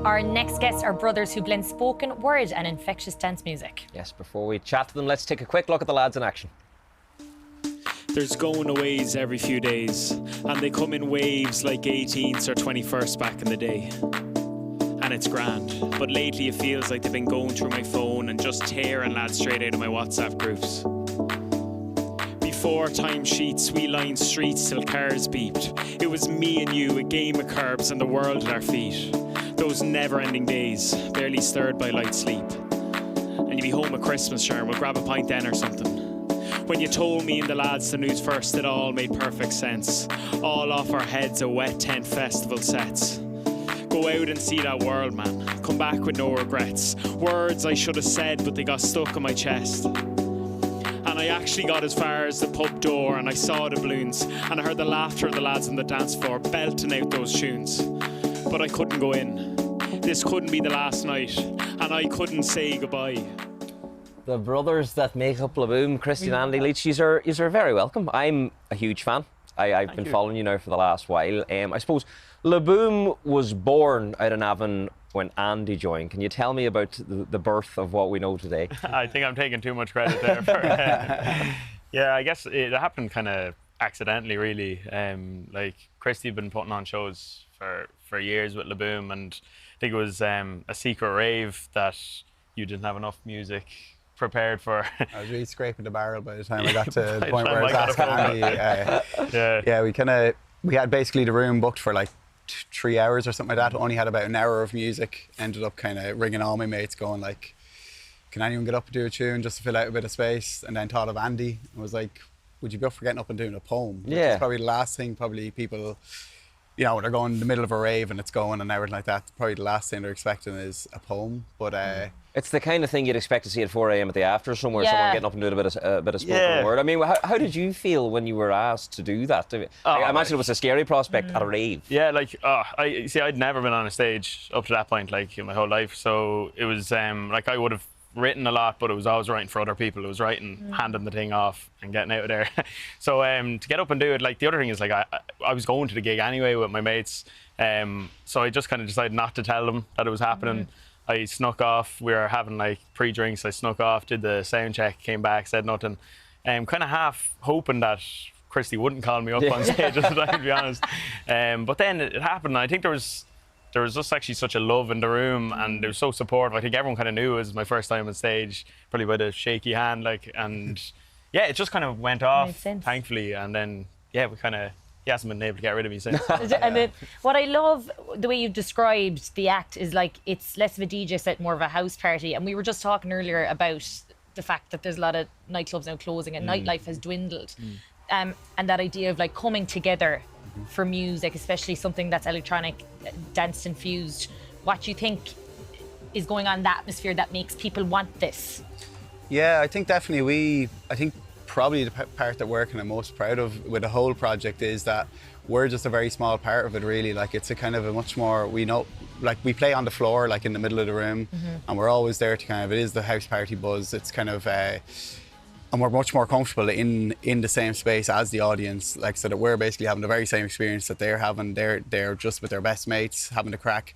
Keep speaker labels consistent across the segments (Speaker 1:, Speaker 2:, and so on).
Speaker 1: Our next guests are brothers who blend spoken word and infectious dance music.
Speaker 2: Yes, before we chat to them, let's take a quick look at the lads in action.
Speaker 3: There's going-aways every few days, and they come in waves like 18th or 21st back in the day. And it's grand, but lately it feels like they've been going through my phone and just tearing lads straight out of my WhatsApp groups. Before timesheets, we lined streets till cars beeped. It was me and you, a game of curbs and the world at our feet. Those never-ending days, barely stirred by light sleep. And you'd be home at Christmas, sure, we'll grab a pint then or something. When you told me and the lads the news first, it all made perfect sense. All off our heads, a wet tent festival sets. Go out and see that world, man. Come back with no regrets. Words I should have said, but they got stuck in my chest. And I actually got as far as the pub door, and I saw the balloons, and I heard the laughter of the lads on the dance floor belting out those tunes. But I couldn't go in. This couldn't be the last night, and I couldn't say goodbye.
Speaker 2: The brothers that make up Laboom, Christy and Andy Leech, you're very welcome. I'm a huge fan. I've been following you now for the last while. I suppose Laboom was born out in Navan when Andy joined. Can you tell me about the birth of what we know today?
Speaker 4: I think I'm taking too much credit there. Yeah, I guess it happened kind of accidentally, really. Like Christy had been putting on shows for years with Laboom, and I think it was a secret rave that you didn't have enough music prepared for.
Speaker 5: I was really scraping the barrel by the time I got to the point where I was asking Andy. We had basically the room booked for like 3 hours or something like that. Only had about an hour of music. Ended up kind of ringing all my mates going like, can anyone get up and do a tune just to fill out a bit of space? And then thought of Andy and was like, would you be up for getting up and doing a poem? Which is probably the last thing people, you know, when they're going in the middle of a rave and it's going and everything like that, probably the last thing they're expecting is a poem. But
Speaker 2: it's the kind of thing you'd expect to see at 4 a.m. at the after somewhere, someone getting up and doing a bit of spoken word. I mean, how did you feel when you were asked to do that? I imagine it was a scary prospect at a rave.
Speaker 4: Yeah, like, I'd never been on a stage up to that point, like, in my whole life. So it was, like, I would have written a lot, but it was always writing for other people. It was writing, handing the thing off and getting out of there. So to get up and do it, like, the other thing is, like, I was going to the gig anyway with my mates. So I just kind of decided not to tell them that it was happening. I snuck off. We were having like pre-drinks. I snuck off, did the sound check, came back, said nothing. Kind of half hoping that Christy wouldn't call me up on stage at the time, to be honest. But then it happened. I think there was just actually such a love in the room, and they were so supportive. I think everyone kind of knew it was my first time on stage, probably by the shaky hand, like, and yeah, it just kind of went off, thankfully. And then we kind of. He hasn't been able to get rid of me since.
Speaker 1: And then, what I love, the way you described the act, is like it's less of a DJ set, more of a house party. And we were just talking earlier about the fact that there's a lot of nightclubs now closing and nightlife has dwindled. And that idea of like coming together for music, especially something that's electronic, dance infused. What do you think is going on in the atmosphere that makes people want this?
Speaker 5: Yeah, I think definitely probably the part that we're kind of most proud of with the whole project is that we're just a very small part of it, really. Like, it's a kind of a much more, we know, like, we play on the floor, like in the middle of the room, and we're always there to kind of, it is the house party buzz. It's kind of, and we're much more comfortable in the same space as the audience, like, so that we're basically having the very same experience that they're having. They're just with their best mates, having a crack.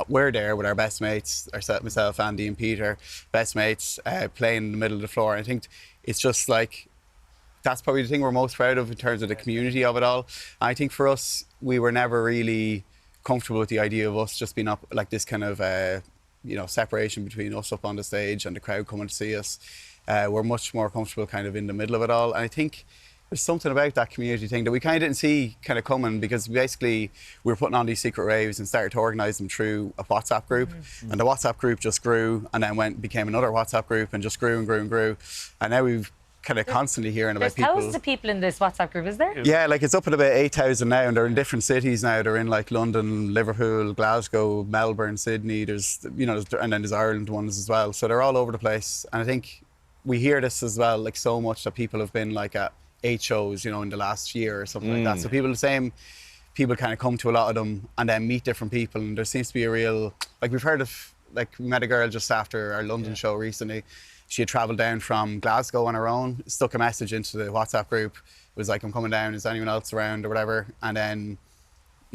Speaker 5: We're there with our best mates, myself, Andy and Peter, best mates, playing in the middle of the floor. And I think it's just like, that's probably the thing we're most proud of in terms of the community of it all. And I think for us, we were never really comfortable with the idea of us just being up like this kind of, separation between us up on the stage and the crowd coming to see us. We're much more comfortable kind of in the middle of it all. And I think there's something about that community thing that we kind of didn't see kind of coming, because basically we were putting on these secret raves and started to organise them through a WhatsApp group. And the WhatsApp group just grew and then became another WhatsApp group and just grew and grew and grew. And now we've kind of constantly hearing about people.
Speaker 1: There's thousands of people in this WhatsApp group, is there?
Speaker 5: Yeah, like it's up at about 8,000 now, and they're in different cities now. They're in like London, Liverpool, Glasgow, Melbourne, Sydney. There's and then there's Ireland ones as well. So they're all over the place. And I think we hear this as well, like so much, that people have been like at 8 shows, in the last year or something like that. So people kind of come to a lot of them and then meet different people, and there seems to be a real, like, we've heard of, like, we met a girl just after our London show recently. She had travelled down from Glasgow on her own, stuck a message into the WhatsApp group. It was like, I'm coming down, is anyone else around or whatever? And then,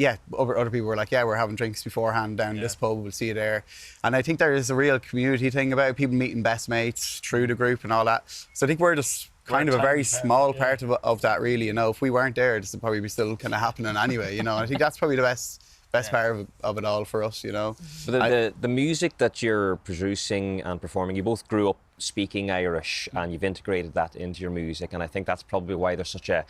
Speaker 5: yeah, other people were like, yeah, we're having drinks beforehand down this pub, we'll see you there. And I think there is a real community thing about people meeting best mates through the group and all that. So I think we're just kind of a very small part of that, really. You know, if we weren't there, this would probably be still kind of happening anyway. You know, and I think that's probably the best part of it all for us. You know,
Speaker 2: So the music that you're producing and performing, you both grew up speaking Irish, and you've integrated that into your music, and I think that's probably why there's such a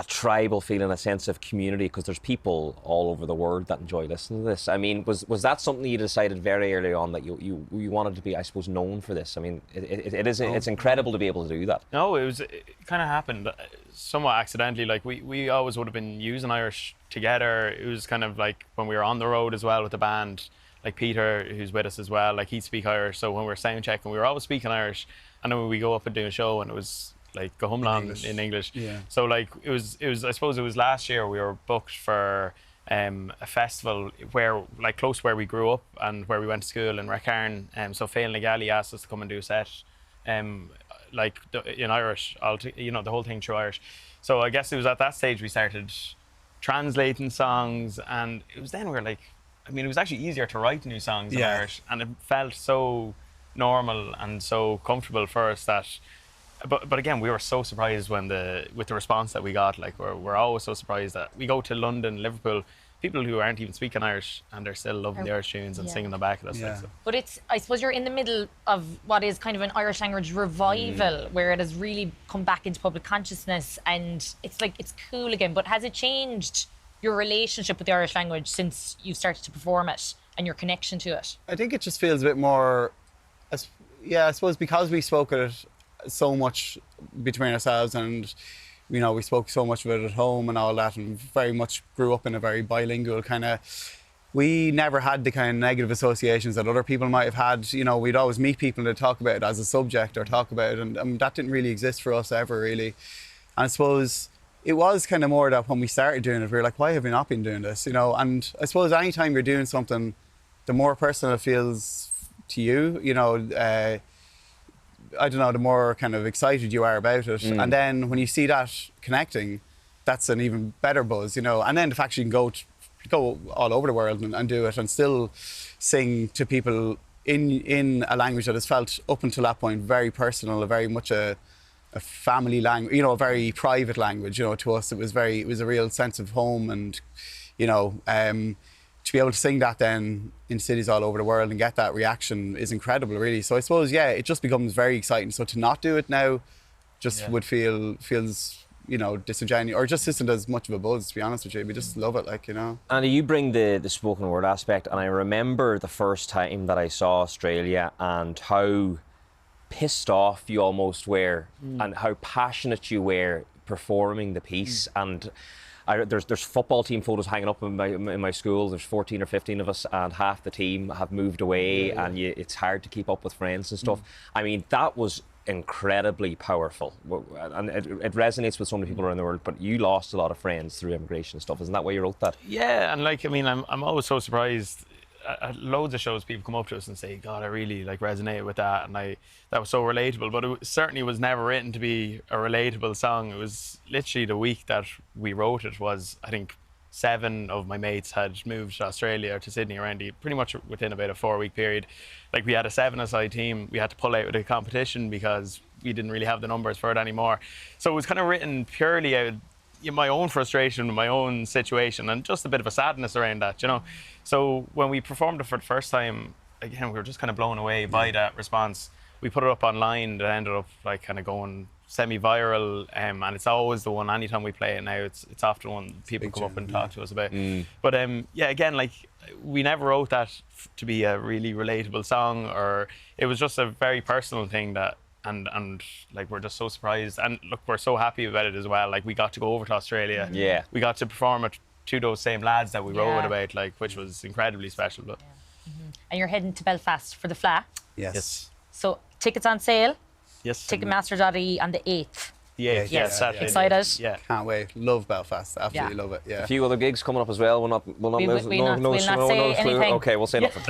Speaker 2: tribal feeling, a sense of community, because there's people all over the world that enjoy listening to this. I mean, was that something you decided very early on, that you wanted to be, I suppose, known for this? I mean, it's incredible to be able to do that.
Speaker 4: No, it kind of happened somewhat accidentally. Like we always would have been using Irish together. It was kind of like when we were on the road as well with the band, like Peter, who's with us as well, like he'd speak Irish. So when we were sound checking, we were always speaking Irish. And then when we go up and do a show, and it was like go home long in English.
Speaker 5: Yeah.
Speaker 4: So like it was I suppose it was last year we were booked for a festival where like close to where we grew up and where we went to school in Racarn. So Gaeilge and Gaeilge asked us to come and do a set like in Irish, you know, the whole thing through Irish. So I guess it was at that stage we started translating songs, and it was then we were like, I mean, it was actually easier to write new songs in Irish, and it felt so normal and so comfortable for us that. But again, we were so surprised with the response that we got. Like we're always so surprised that we go to London, Liverpool, people who aren't even speaking Irish, and they're still loving the Irish tunes and singing them back at us.
Speaker 5: Yeah.
Speaker 4: Like, so.
Speaker 1: But I suppose you're in the middle of what is kind of an Irish language revival, where it has really come back into public consciousness, and it's like it's cool again. But has it changed your relationship with the Irish language since you started to perform it, and your connection to it?
Speaker 5: I think it just feels a bit more, I suppose because we spoke it so much between ourselves, and you know, we spoke so much of it at home and all that, and very much grew up in a very bilingual kind of, we never had the kind of negative associations that other people might have had. You know, we'd always meet people to talk about it as a subject or talk about it, and that didn't really exist for us ever really. And I suppose it was kind of more that when we started doing it, we were like, why have we not been doing this? You know, and I suppose anytime you're doing something, the more personal it feels to you, you know, I don't know, the more kind of excited you are about it. And then when you see that connecting, that's an even better buzz, you know. And then the fact you can go all over the world and do it and still sing to people in a language that has felt up until that point very personal, very much a family language, you know, a very private language, you know. To us it was a real sense of home, and you know, to be able to sing that then in cities all over the world and get that reaction is incredible, really. So I suppose, it just becomes very exciting. So to not do it now just would feels, you know, disingenuous, or just isn't as much of a buzz, to be honest with you. We just love it, like, you know.
Speaker 2: Andy, you bring the spoken word aspect, and I remember the first time that I saw Australia and how pissed off you almost were and how passionate you were performing the piece. And there's football team photos hanging up in my school. There's 14 or 15 of us, and half the team have moved away, and it's hard to keep up with friends and stuff. I mean, that was incredibly powerful, and it resonates with so many people around the world. But you lost a lot of friends through immigration and stuff. Isn't that why you wrote that?
Speaker 4: Yeah, and like, I mean, I'm always so surprised. At loads of shows, people come up to us and say, God, I really like resonated with that, and that was so relatable. But it certainly was never written to be a relatable song. It was literally the week that we wrote it was, I think, 7 of my mates had moved to Australia or to Sydney around pretty much within about a 4-week period. Like, we had a 7-a-side team. We had to pull out of the competition because we didn't really have the numbers for it anymore. So it was kind of written purely out my own frustration, my own situation, and just a bit of a sadness around that, you know. So when we performed it for the first time, again, we were just kind of blown away by that response. We put it up online, it ended up like kind of going semi-viral, and it's always the one, anytime we play it now, it's often one people come up and talk to us about. But again, like, we never wrote that to be a really relatable song, or it was just a very personal thing that, and like, we're just so surprised, and look, we're so happy about it as well. Like, we got to go over to Australia. We got to perform it to those same lads that we wrote it about, like, which was incredibly special. But
Speaker 1: And you're heading to Belfast for the Fla.
Speaker 5: Yes.
Speaker 1: So tickets on sale.
Speaker 4: Yes.
Speaker 1: Ticketmaster.ie on the 8th.
Speaker 4: Yeah,
Speaker 1: Yes.
Speaker 4: Saturday.
Speaker 1: Excited?
Speaker 4: Yeah.
Speaker 5: Can't wait. Love Belfast. Absolutely love it. Yeah.
Speaker 2: A few other gigs coming up as well. We'll not
Speaker 1: We'll not say anything.
Speaker 2: Okay, we'll say nothing.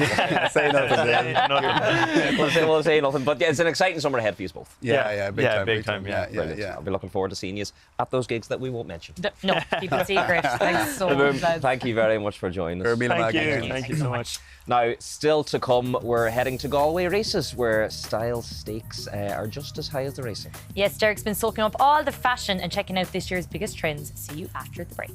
Speaker 5: Say nothing. Yeah.
Speaker 2: we'll say nothing. But yeah, it's an exciting summer ahead for you both.
Speaker 5: Yeah, big time.
Speaker 4: Yeah.
Speaker 5: Yeah.
Speaker 2: I'll be looking forward to seeing you at those gigs that we won't mention.
Speaker 1: No, keep it secret. Thanks so much, lads.
Speaker 2: Thank you very much for joining us.
Speaker 4: Thank you so much.
Speaker 2: Now, still to come, we're heading to Galway races where style stakes are just as high as the racing.
Speaker 1: Yes, Derek's been soaking up all the fashion and checking out this year's biggest trends. See you after the break.